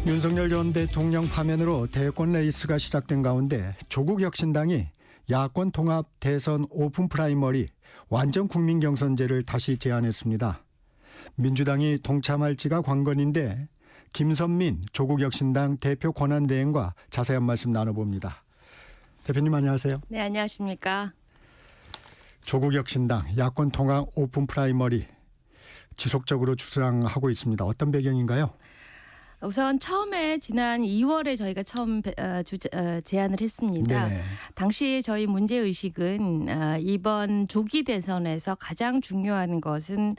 윤석열 전 대통령 파면으로 대권 레이스가 시작된 가운데 조국 혁신당이 야권 통합 대선 오픈 프라이머리 완전 국민 경선제를 다시 제안했습니다. 민주당이 동참할지가 관건인데 김선민 조국 혁신당 대표 권한대행과 자세한 말씀 나눠봅니다. 대표님 안녕하세요. 네, 안녕하십니까. 조국 혁신당 야권 통합 오픈 프라이머리 지속적으로 주장하고 있습니다. 어떤 배경인가요? 우선 처음에 지난 2월에 저희가 처음 제안을 했습니다. 네. 당시 저희 문제의식은 이번 조기 대선에서 가장 중요한 것은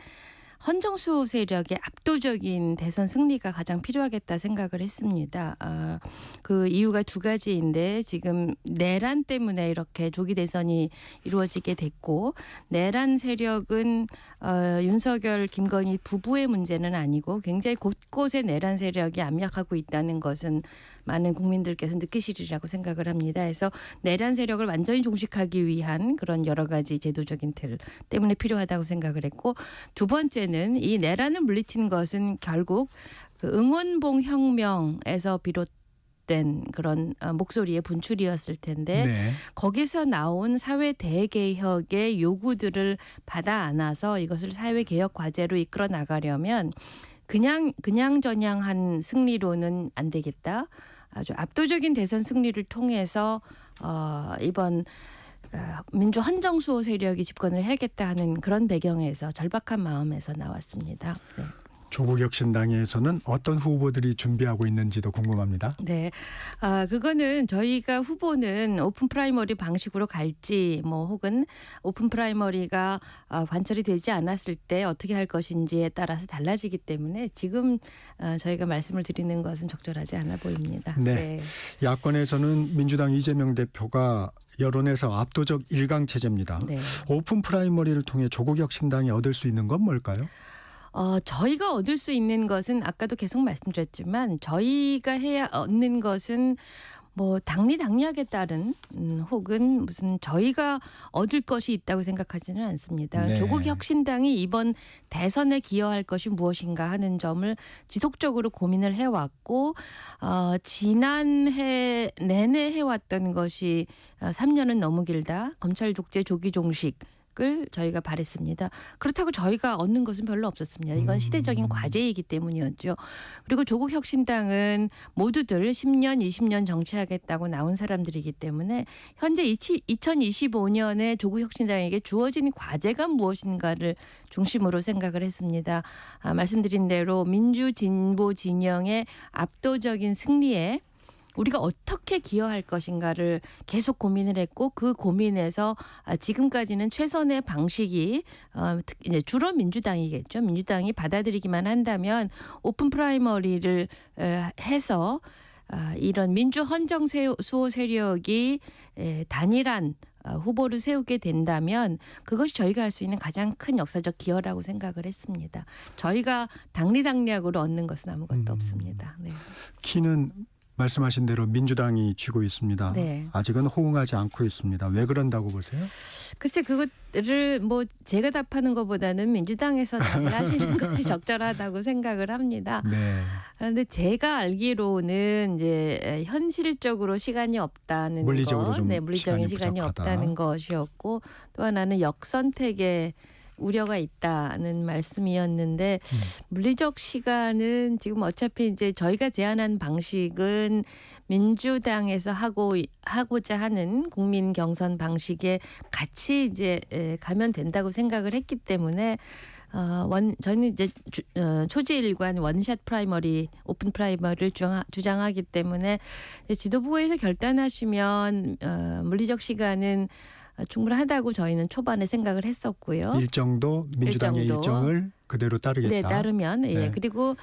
헌정수호 세력의 압도적인 대선 승리가 가장 필요하겠다 생각을 했습니다. 그 이유가 두 가지인데 지금 내란 때문에 이렇게 조기 대선이 이루어지게 됐고, 내란 세력은 윤석열, 김건희 부부의 문제는 아니고 굉장히 곳곳에 내란 세력이 압력하고 있다는 것은 많은 국민들께서 느끼시리라고 생각을 합니다. 그래서 내란 세력을 완전히 종식하기 위한 그런 여러 가지 제도적인 틀 때문에 필요하다고 생각을 했고, 두 번째는 이 내란을 물리친 것은 결국 그 응원봉 혁명에서 비롯된 그런 목소리의 분출이었을 텐데 네. 거기서 나온 사회 대개혁의 요구들을 받아 안아서 이것을 사회 개혁 과제로 이끌어 나가려면 그냥저냥한 승리로는 안 되겠다. 아주 압도적인 대선 승리를 통해서 이번 민주 헌정수호 세력이 집권을 해야겠다 하는 그런 배경에서 절박한 마음에서 나왔습니다. 네. 조국 혁신당에서는 어떤 후보들이 준비하고 있는지도 궁금합니다. 네, 그거는 저희가 후보는 오픈 프라이머리 방식으로 갈지 혹은 오픈 프라이머리가 관철이 되지 않았을 때 어떻게 할 것인지에 따라서 달라지기 때문에 지금 저희가 말씀을 드리는 것은 적절하지 않아 보입니다. 네. 야권에서는 민주당 이재명 대표가 여론에서 압도적 일강 체제입니다. 네. 오픈 프라이머리를 통해 조국 혁신당이 얻을 수 있는 건 뭘까요? 저희가 얻을 수 있는 것은 아까도 계속 말씀드렸지만 저희가 얻는 것은 당리당략에 따른 혹은 무슨 저희가 얻을 것이 있다고 생각하지는 않습니다. 네. 조국 혁신당이 이번 대선에 기여할 것이 무엇인가 하는 점을 지속적으로 고민을 해왔고 지난해 내내 해왔던 것이 3년은 너무 길다. 검찰 독재 조기 종식. 을 저희가 바랬습니다. 그렇다고 저희가 얻는 것은 별로 없었습니다. 이건 시대적인 과제이기 때문이었죠. 그리고 조국 혁신당은 모두들 10년, 20년 정치하겠다고 나온 사람들이기 때문에 현재 2025년에 조국 혁신당에게 주어진 과제가 무엇인가를 중심으로 생각을 했습니다. 말씀드린 대로 민주 진보 진영의 압도적인 승리에 우리가 어떻게 기여할 것인가를 계속 고민을 했고, 그 고민에서 지금까지는 최선의 방식이 이제 주로 민주당이겠죠. 민주당이 받아들이기만 한다면 오픈 프라이머리를 해서 이런 민주 헌정 수호 세력이 단일한 후보를 세우게 된다면 그것이 저희가 할 수 있는 가장 큰 역사적 기여라고 생각을 했습니다. 저희가 당리당략으로 얻는 것은 아무것도 없습니다. 네. 키는 말씀하신 대로 민주당이 쥐고 있습니다. 네. 아직은 호응하지 않고 있습니다. 왜 그런다고 보세요? 글쎄 그것을 제가 답하는 것보다는 민주당에서 답하시는 것이 적절하다고 생각을 합니다. 네. 그런데 제가 알기로는 이제 현실적으로 시간이 없다는 물리적으로 것, 좀 물리적인 시간이 부족하다. 없다는 것이었고, 또 하나는 역선택에 우려가 있다는 말씀이었는데 물리적 시간은 지금 어차피 이제 저희가 제안한 방식은 민주당에서 하고자 하는 국민 경선 방식에 같이 이제 가면 된다고 생각을 했기 때문에 저희는 이제 초지일관 원샷 프라이머리, 오픈 프라이머리를 주장하기 때문에 지도부에서 결단하시면 물리적 시간은 충분하다고 저희는 초반에 생각을 했었고요. 일정도 민주당의 일정을 그대로 따르겠다. 네, 따르면 네. 그리고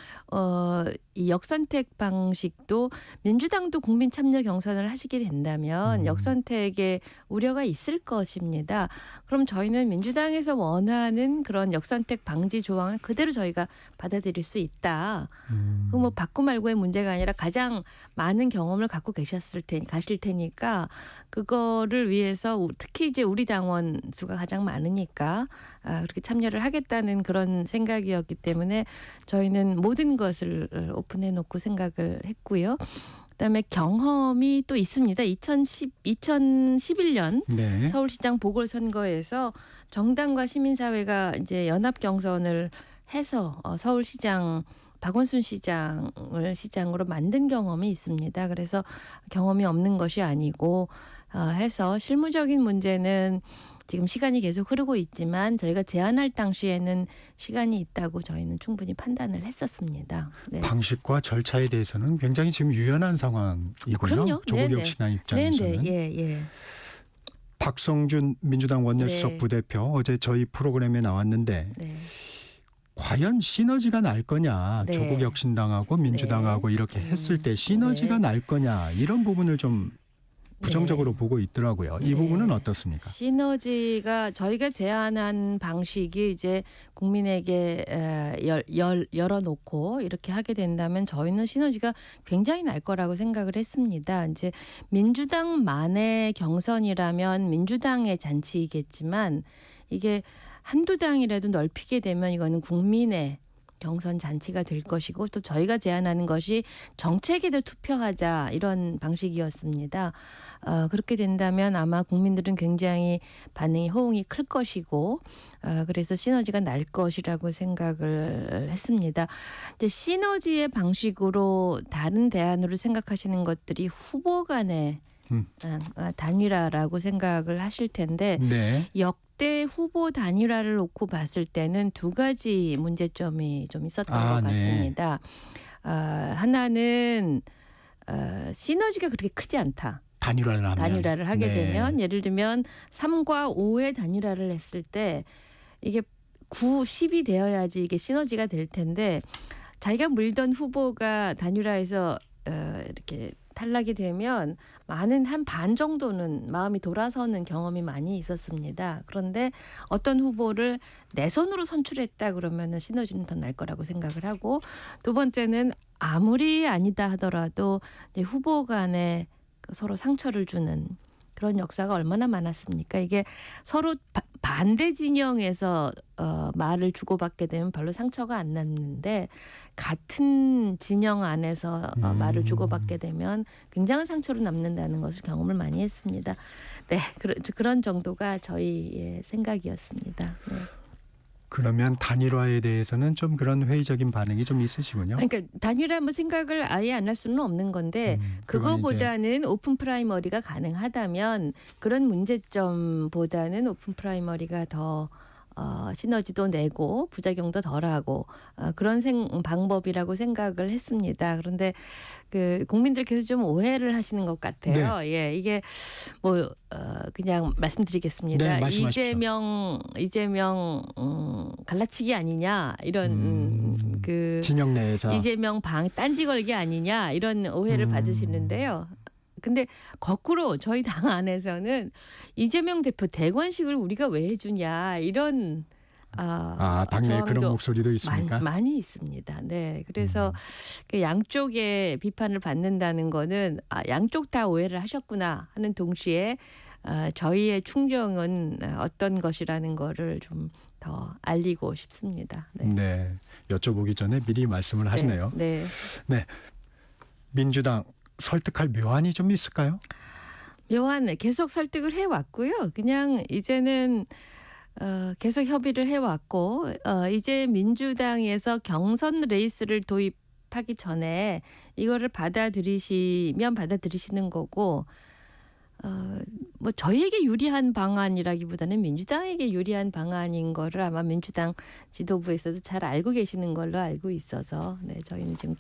이 역선택 방식도 민주당도 국민 참여 경선을 하시게 된다면 역선택에 우려가 있을 것입니다. 그럼 저희는 민주당에서 원하는 그런 역선택 방지 조항을 그대로 저희가 받아들일 수 있다. 그 받고 말고의 문제가 아니라 가장 많은 경험을 갖고 가실 테니까 그거를 위해서 특히 이제 우리 당원 수가 가장 많으니까 그렇게 참여를 하겠다는 그런 생각이었기 때문에 저희는 모든 것을 오픈해 놓고 생각을 했고요. 그다음에 경험이 또 있습니다. 2011년 네. 서울시장 보궐선거에서 정당과 시민사회가 이제 연합 경선을 해서 서울시장 박원순 시장을 시장으로 만든 경험이 있습니다. 그래서 경험이 없는 것이 아니고 해서 실무적인 문제는 지금 시간이 계속 흐르고 있지만 저희가 제안할 당시에는 시간이 있다고 저희는 충분히 판단을 했었습니다. 네. 방식과 절차에 대해서는 굉장히 지금 유연한 상황이군요. 그럼요. 조국 네네. 혁신당 입장에서는. 네, 예. 박성준 민주당 원내수석 네. 부대표 어제 저희 프로그램에 나왔는데 네. 과연 시너지가 날 거냐, 네. 조국 혁신당하고 민주당하고 이렇게 했을 때 시너지가 네. 날 거냐, 이런 부분을 좀 부정적으로 네. 보고 있더라고요. 이 네. 부분은 어떻습니까? 시너지가 저희가 제안한 방식이 이제 국민에게 열어놓고 이렇게 하게 된다면 저희는 시너지가 굉장히 날 거라고 생각을 했습니다. 이제 민주당만의 경선이라면 민주당의 잔치이겠지만 이게 한두 당이라도 넓히게 되면 이거는 국민의 경선 잔치가 될 것이고 또 저희가 제안하는 것이 정책에도 투표하자 이런 방식이었습니다. 그렇게 된다면 아마 국민들은 굉장히 반응이 호응이 클 것이고 그래서 시너지가 날 것이라고 생각을 했습니다. 이제 시너지의 방식으로 다른 대안으로 생각하시는 것들이 후보 간의 단일화라고 생각을 하실 텐데 네. 역대 후보 단일화를 놓고 봤을 때는 두 가지 문제점이 좀 있었던 것 같습니다. 하나는 시너지가 그렇게 크지 않다. 단일화를 하게 되면 예를 들면 3과 5의 단일화를 했을 때 이게 9, 10이 되어야지 이게 시너지가 될 텐데 자기가 물던 후보가 단일화해서 이렇게 탈락이 되면 많은 한 반 정도는 마음이 돌아서는 경험이 많이 있었습니다. 그런데 어떤 후보를 내 손으로 선출했다 그러면은 시너지는 더 날 거라고 생각을 하고 두 번째는 아무리 아니다 하더라도 이제 후보 간에 서로 상처를 주는 그런 역사가 얼마나 많았습니까? 이게 서로 반대 진영에서 말을 주고받게 되면 별로 상처가 안 났는데 같은 진영 안에서 말을 주고받게 되면 굉장한 상처로 남는다는 것을 경험을 많이 했습니다. 네, 그런 정도가 저희의 생각이었습니다. 네. 그러면 단일화에 대해서는 좀 그런 회의적인 반응이 좀 있으시군요. 그러니까 단일화 뭐 생각을 아예 안 할 수는 없는 건데 그거보다는 오픈 프라이머리가 가능하다면 그런 문제점보다는 오픈 프라이머리가 더 시너지도 내고 부작용도 덜하고 그런 방법이라고 생각을 했습니다. 그런데 그 국민들께서 좀 오해를 하시는 것 같아요. 네. 예, 이게 뭐 그냥 말씀드리겠습니다. 네, 말씀하십시오. 이재명 갈라치기 아니냐 이런 그 진영 내에서 이재명 딴지 걸기 아니냐 이런 오해를 받으시는데요. 근데 거꾸로 저희 당 안에서는 이재명 대표 대관식을 우리가 왜 해주냐 이런 당내에 그런 목소리도 있습니까? 많이 있습니다. 네, 그래서 그 양쪽의 비판을 받는다는 거는 양쪽 다 오해를 하셨구나 하는 동시에 저희의 충정은 어떤 것이라는 거를 좀 더 알리고 싶습니다. 네. 네, 여쭤보기 전에 미리 말씀을 하시네요. 네. 민주당 설득할 묘안이 좀 있을까요? 묘한 계속 설득을 해왔고요. 그냥 이제는 계속 협의를 해왔고 이제 민주당에서 경선 레이스를 도입하기 전에 이거를 받아들이시면 받아들이시는 거고 뭐 저희에게 유리한 방안이라기보다는 민주당에게 유리한 방안인 거를 아마 민주당 지도부에서도 잘 알고 계시는 걸로 알고 있어서 저희는 지금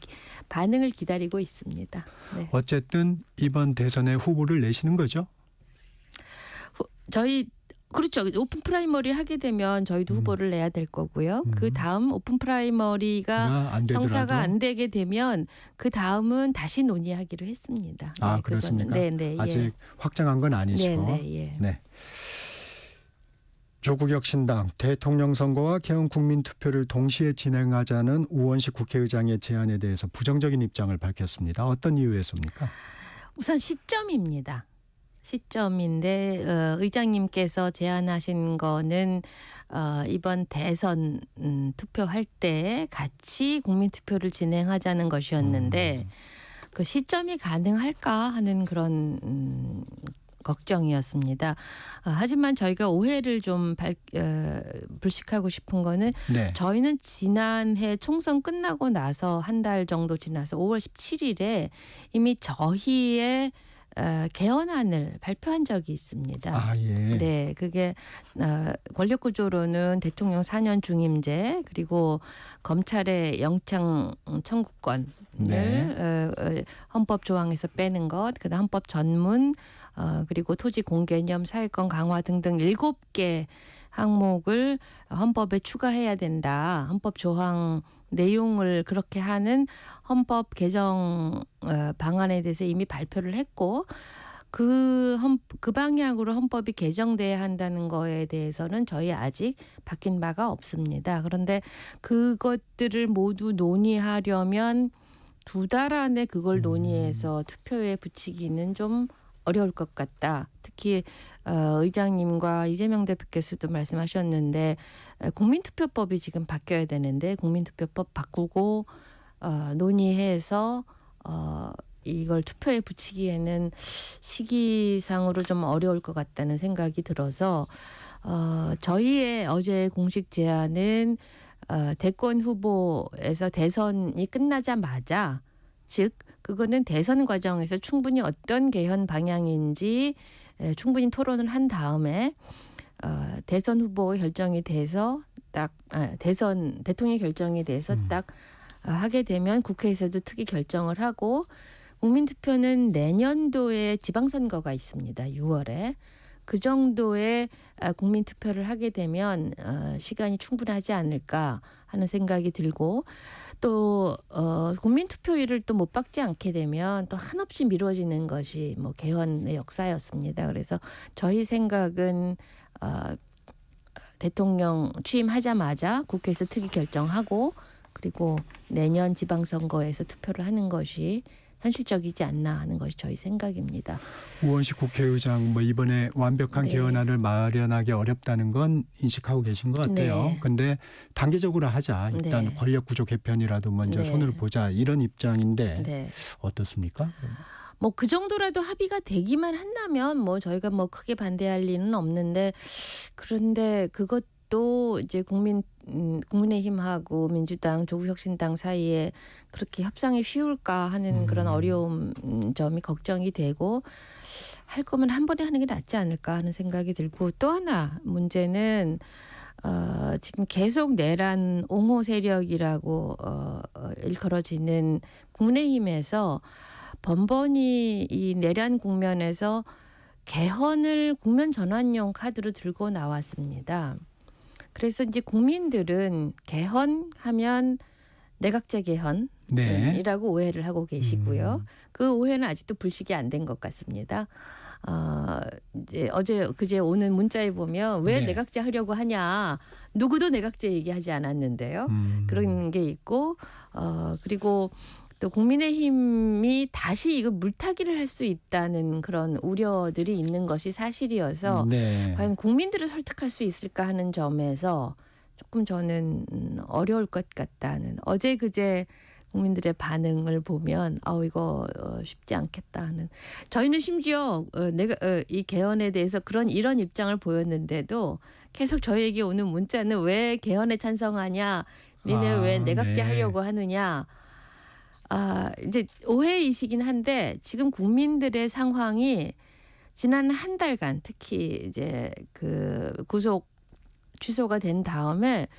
반응을 기다리고 있습니다. 네. 어쨌든 이번 대선에 후보를 내시는 거죠? 그렇죠. 오픈 프라이머리 하게 되면 저희도 후보를 내야 될 거고요. 그 다음 오픈 프라이머리가 성사가 안 되게 되면 그 다음은 다시 논의하기로 했습니다. 그렇습니까? 네, 아직 확정한 건 아니시고. 네. 조국 혁신당 대통령 선거와 개헌 국민 투표를 동시에 진행하자는 우원식 국회의장의 제안에 대해서 부정적인 입장을 밝혔습니다. 어떤 이유에서입니까? 우선 시점입니다. 시점인데 의장님께서 제안하신 거는 이번 대선 투표할 때 같이 국민투표를 진행하자는 것이었는데 그 시점이 가능할까 하는 그런 걱정이었습니다. 하지만 저희가 오해를 좀 불식하고 싶은 거는 네. 저희는 지난해 총선 끝나고 나서 한 달 정도 지나서 5월 17일에 이미 저희의 개헌안을 발표한 적이 있습니다. 아, 예. 네, 그게 권력 구조로는 대통령 4년 중임제 그리고 검찰의 영장 청구권을 헌법 조항에서 빼는 것, 그다음 헌법 전문 그리고 토지 공개념, 사회권 강화 등등 7개 항목을 헌법에 추가해야 된다. 헌법 조항 내용을 그렇게 하는 헌법 개정 방안에 대해서 이미 발표를 했고 그 방향으로 헌법이 개정돼야 한다는 거에 대해서는 저희 아직 바뀐 바가 없습니다. 그런데 그것들을 모두 논의하려면 2달 안에 그걸 논의해서 투표에 붙이기는 좀 어려울 것 같다. 특히 의장님과 이재명 대표께서도 말씀하셨는데 국민투표법이 지금 바뀌어야 되는데 국민투표법 바꾸고 논의해서 이걸 투표에 붙이기에는 시기상으로 좀 어려울 것 같다는 생각이 들어서 저희의 어제 공식 제안은 대권 후보에서 대선이 끝나자마자 즉 그거는 대선 과정에서 충분히 어떤 개헌 방향인지 충분히 토론을 한 다음에 대선 후보 결정이 돼서 딱 대선 대통령 결정이 돼서 딱 하게 되면 국회에서도 특위 결정을 하고 국민투표는 내년도에 지방선거가 있습니다. 6월에. 그 정도의 국민투표를 하게 되면 시간이 충분하지 않을까 하는 생각이 들고 또 국민투표일을 또 못 박지 않게 되면 또 한없이 미뤄지는 것이 뭐 개헌의 역사였습니다. 그래서 저희 생각은 대통령 취임하자마자 국회에서 특위 결정하고 그리고 내년 지방선거에서 투표를 하는 것이 현실적이지 않나 하는 것이 저희 생각입니다. 우원식 국회의장 뭐 이번에 완벽한 네. 개헌안을 마련하기 어렵다는 건 인식하고 계신 것 같아요. 네. 근데 단계적으로 하자. 일단 네. 권력 구조 개편이라도 먼저 네. 손을 보자. 이런 입장인데 네. 어떻습니까? 뭐 그 정도라도 합의가 되기만 한다면 뭐 저희가 뭐 크게 반대할 리는 없는데 그런데 그것도 이제 국민의힘하고 민주당, 조국혁신당 사이에 그렇게 협상이 쉬울까 하는 그런 어려움 점이 걱정이 되고 할 거면 한 번에 하는 게 낫지 않을까 하는 생각이 들고 또 하나 문제는 지금 계속 내란 옹호 세력이라고 일컬어지는 국민의힘에서 번번이 이 내란 국면에서 개헌을 국면 전환용 카드로 들고 나왔습니다. 그래서 이제 국민들은 개헌하면 내각제 개헌이라고 네. 오해를 하고 계시고요. 그 오해는 아직도 불식이 안 된 것 같습니다. 이제 어제 그제 오는 문자에 보면 왜 네. 내각제 하려고 하냐. 누구도 내각제 얘기하지 않았는데요. 그런 게 있고 그리고 또 국민의힘이 다시 이거 물타기를 할 수 있다는 그런 우려들이 있는 것이 사실이어서 네. 과연 국민들을 설득할 수 있을까 하는 점에서 조금 저는 어려울 것 같다는 어제 그제 국민들의 반응을 보면 이거 쉽지 않겠다 하는 저희는 심지어 내가 이 개헌에 대해서 이런 입장을 보였는데도 계속 저희에게 오는 문자는 왜 개헌에 찬성하냐 니네 왜 내각제 네. 하려고 하느냐 이제 오해이시긴 한데 지금 국민들의 상황이 지난 한 달간 특히 이제 그 구속 취소가 된 다음에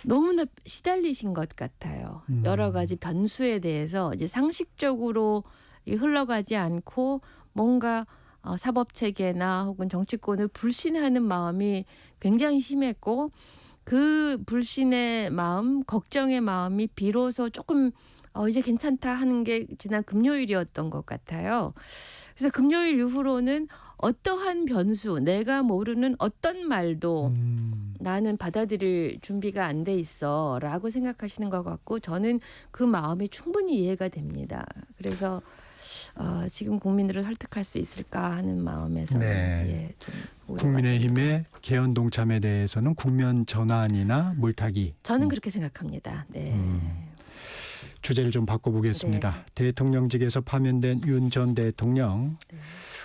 너무나 시달리신 것 같아요. 여러 가지 변수에 대해서 이제 상식적으로 흘러가지 않고 뭔가 사법 체계나 혹은 정치권을 불신하는 마음이 굉장히 심했고 그 불신의 마음, 걱정의 마음이 비로소 조금 이제 괜찮다 하는 게 지난 금요일이었던 것 같아요. 그래서 금요일 이후로는 어떠한 변수, 내가 모르는 어떤 말도 나는 받아들일 준비가 안 돼 있어 라고 생각하시는 것 같고 저는 그 마음이 충분히 이해가 됩니다. 그래서 지금 국민들을 설득할 수 있을까 하는 마음에서 네. 좀 우려가 국민의힘의 개헌 동참에 대해서는 국면 전환이나 물타기. 저는 그렇게 생각합니다. 네. 주제를 좀 바꿔보겠습니다. 네. 대통령직에서 파면된 윤 전 대통령 네.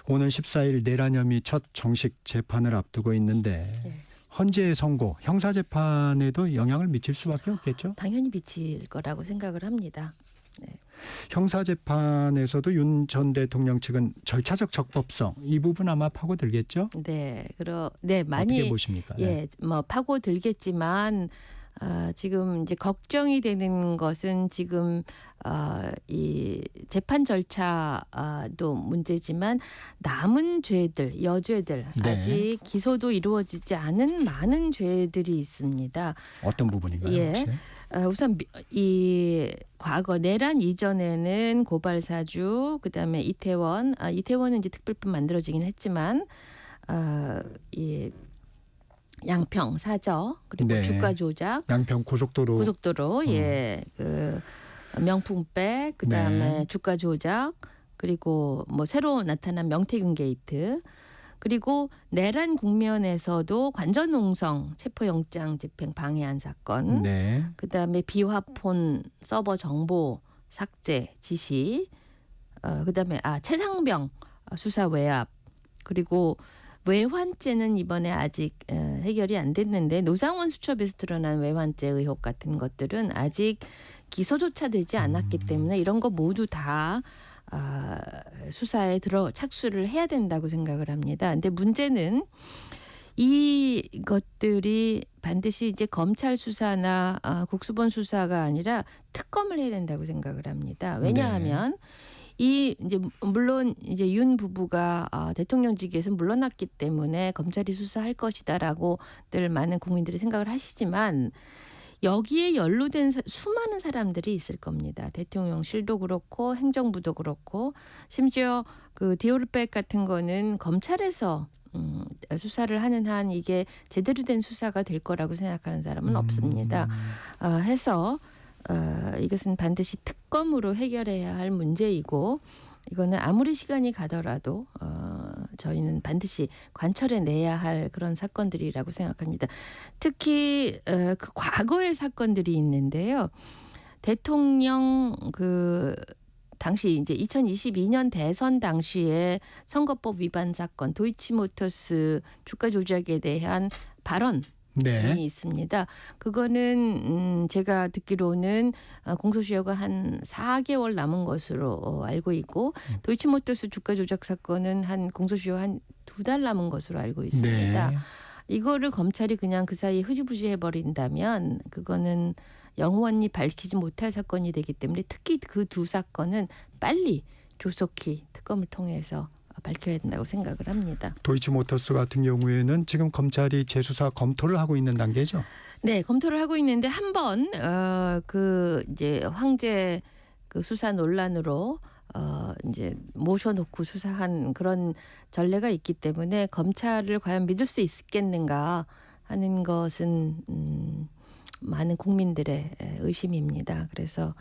오늘 14일 내란 혐의 첫 정식 재판을 앞두고 있는데 네. 헌재의 선고, 형사재판에도 영향을 미칠 수밖에 없겠죠? 당연히 미칠 거라고 생각을 합니다. 형사재판에서도 윤 전 대통령 측은 절차적 적법성 이 부분 아마 파고들겠죠? 네, 많이 어떻게 보십니까? 뭐 파고들겠지만 지금 이제 걱정이 되는 것은 지금 이 재판 절차도 문제지만 남은 죄들, 여죄들 네. 아직 기소도 이루어지지 않은 많은 죄들이 있습니다. 어떤 부분인가요? 예. 혹시? 우선 이 과거 내란 이전에는 고발사주, 그다음에 이태원은 이제 특별법 만들어지긴 했지만 이 양평 사저 그리고 네. 주가 조작, 양평 고속도로 그 명품백, 그다음에 네. 주가 조작, 그리고 뭐 새로 나타난 명태균 게이트, 그리고 내란 국면에서도 관전농성 체포영장 집행 방해한 사건, 네. 그다음에 비화폰 서버 정보 삭제 지시, 그다음에 최상병 수사 외압, 그리고 외환죄는 이번에 아직 해결이 안 됐는데 노상원 수첩에서 드러난 외환죄 의혹 같은 것들은 아직 기소조차 되지 않았기 때문에 이런 거 모두 다 수사에 착수를 해야 된다고 생각을 합니다. 근데 문제는 이것들이 반드시 이제 검찰 수사나 국수본 수사가 아니라 특검을 해야 된다고 생각을 합니다. 왜냐하면 물론 이제 윤 부부가 대통령직에서 물러났기 때문에 검찰이 수사할 것이다라고들 많은 국민들이 생각을 하시지만 여기에 연루된 수많은 사람들이 있을 겁니다. 대통령실도 그렇고 행정부도 그렇고 심지어 그 디올백 같은 거는 검찰에서 수사를 하는 한 이게 제대로 된 수사가 될 거라고 생각하는 사람은 없습니다. 해서 이것은 반드시 특검으로 해결해야 할 문제이고 이거는 아무리 시간이 가더라도 저희는 반드시 관철해 내야 할 그런 사건들이라고 생각합니다. 특히 그 과거의 사건들이 있는데요. 대통령 당시 이제 2022년 대선 당시에 선거법 위반 사건, 도이치모터스 주가 조작에 대한 발언 네. 이 있습니다. 그거는 제가 듣기로는 공소시효가 한 4개월 남은 것으로 알고 있고 도이치모터스 주가 조작 사건은 한 공소시효 한 2달 남은 것으로 알고 있습니다. 네. 이거를 검찰이 그냥 그 사이에 흐지부지 해버린다면 그거는 영원히 밝히지 못할 사건이 되기 때문에 특히 그 두 사건은 빨리 조속히 특검을 통해서 밝혀야 된다고 생각을 합니다. 도이치모터스 같은 경우에는 지금 검찰이 재수사 검토를 하고 있는 단계죠. 네, 검토를 하고 있는데 한번 그 이제 황제 그 수사 논란으로 이제 모셔놓고 수사한 그런 전례가 있기 때문에 검찰을 과연 믿을 수 있겠는가 하는 것은 많은 국민들의 의심입니다. 그래서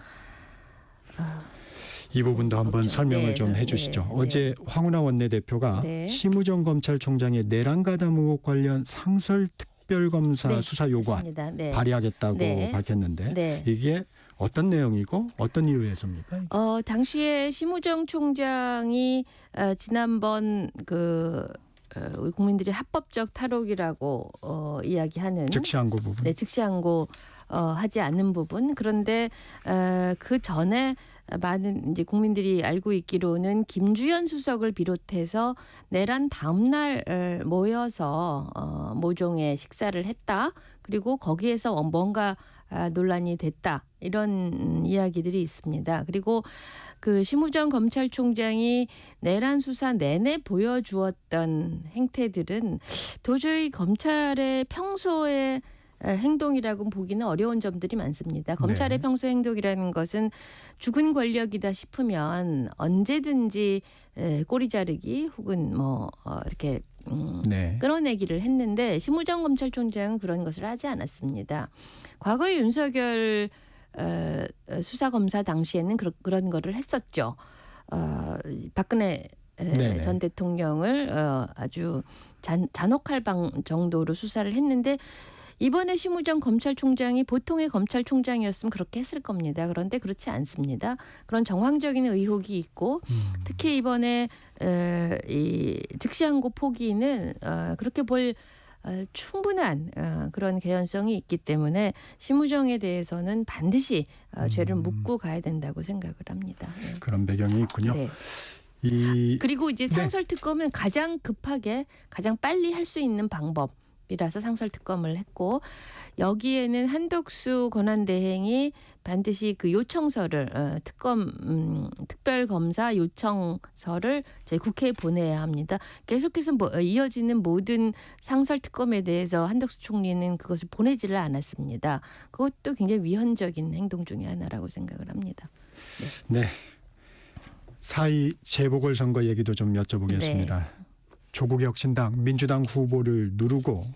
이 부분도 한번 걱정. 설명을 네, 좀 네, 해주시죠. 네. 어제 황운하 원내대표가 네. 심우정 검찰총장의 내란 가담 의혹 관련 상설 특별검사 네, 수사 요구안 맞습니다. 네. 발의하겠다고 네. 밝혔는데 네. 이게 어떤 내용이고 어떤 이유에서입니까? 당시에 심우정 총장이 지난번 우리 국민들이 합법적 탈옥이라고 이야기하는 즉시항고 부분. 네, 즉시항고 하지 않는 부분. 그런데 그 전에 많은 이제 국민들이 알고 있기로는 김주현 수석을 비롯해서 내란 다음 날 모여서 모종의 식사를 했다. 그리고 거기에서 뭔가 논란이 됐다. 이런 이야기들이 있습니다. 그리고 그 심우정 검찰총장이 내란 수사 내내 보여주었던 행태들은 도저히 검찰의 평소의 행동이라고 보기는 어려운 점들이 많습니다. 검찰의 네. 평소 행동이라는 것은 죽은 권력이다 싶으면 언제든지 꼬리 자르기 혹은 이렇게 네. 끌어내기를 했는데 심우정 검찰총장은 그런 것을 하지 않았습니다. 과거에 윤석열 수사검사 당시에는 그런 거를 했었죠. 박근혜 네네. 전 대통령을 아주 잔혹할 정도로 수사를 했는데 이번에 심우정 검찰총장이 보통의 검찰총장이었으면 그렇게 했을 겁니다. 그런데 그렇지 않습니다. 그런 정황적인 의혹이 있고 특히 이번에 이 즉시항고 포기는 그렇게 볼 충분한 그런 개연성이 있기 때문에 심우정에 대해서는 반드시 죄를 묻고 가야 된다고 생각을 합니다. 네. 그런 배경이 있군요. 네. 그리고 이제 네. 상설특검은 가장 급하게 가장 빨리 할 수 있는 방법이라서 상설특검을 했고 여기에는 한덕수 권한대행이 반드시 그 요청서를 특별검사 요청서를 저희 국회에 보내야 합니다. 계속해서 이어지는 모든 상설특검에 대해서 한덕수 총리는 그것을 보내지를 않았습니다. 그것도 굉장히 위헌적인 행동 중에 하나라고 생각을 합니다. 네. 4.2 재보궐선거 얘기도 좀 여쭤보겠습니다. 조국 혁신당 민주당 후보를 누르고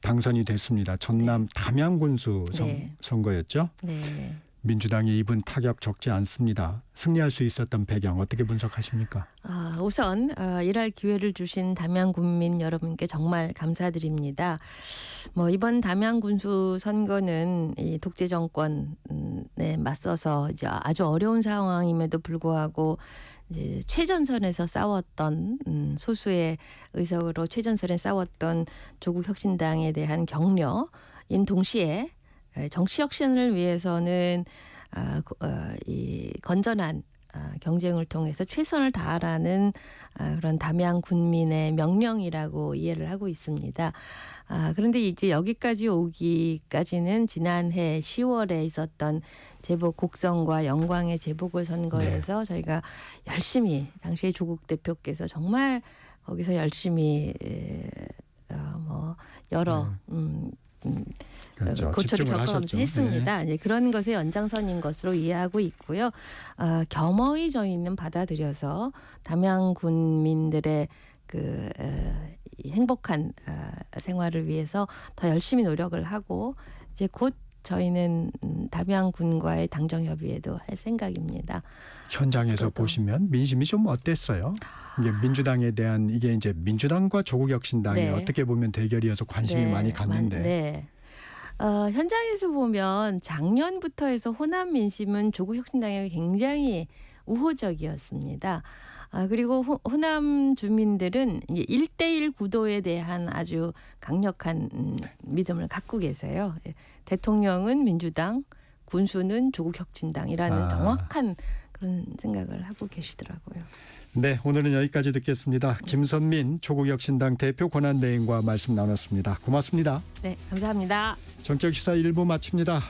당선이 됐습니다. 전남 담양군수 네. 선거였죠. 네. 민주당이 입은 타격 적지 않습니다. 승리할 수 있었던 배경 어떻게 분석하십니까? 우선 일할 기회를 주신 담양 군민 여러분께 정말 감사드립니다. 이번 담양 군수 선거는 이 독재 정권에 맞서서 이제 아주 어려운 상황임에도 불구하고 이제 최전선에서 싸웠던 소수의 의석으로 최전선에 싸웠던 조국 혁신당에 대한 격려인 동시에 정치 혁신을 위해서는 이 건전한 경쟁을 통해서 최선을 다하라는 그런 담양 군민의 명령이라고 이해를 하고 있습니다. 그런데 이제 여기까지 오기까지는 지난해 10월에 있었던 재보 곡성과 영광의 재보궐선거에서 저희가 열심히 당시에 조국 대표께서 정말 거기서 열심히 여러 그렇죠. 고초를 집중을 겪어가면서 하셨죠. 했습니다. 이제 그런 것의 연장선인 것으로 이해하고 있고요. 겸허히 저희는 받아들여서 담양 군민들의 그 행복한 생활을 위해서 더 열심히 노력을 하고 이제 곧 저희는 담양군과의 당정 협의회도 할 생각입니다. 현장에서 보시면 민심이 좀 어땠어요? 이게 민주당에 대한 이게 이제 민주당과 조국 혁신당이 네. 어떻게 보면 대결이어서 관심이 많이 갔는데 네. 현장에서 보면 작년부터 해서 호남 민심은 조국 혁신당에 굉장히 우호적이었습니다. 그리고 호남 주민들은 1대1 구도에 대한 아주 강력한 믿음을 갖고 계세요. 대통령은 민주당, 군수는 조국 혁신당이라는 정확한 그런 생각을 하고 계시더라고요. 네, 오늘은 여기까지 듣겠습니다. 김선민 조국 혁신당 대표 권한대행과 말씀 나눴습니다. 고맙습니다. 네, 감사합니다. 전격시사 1부 마칩니다.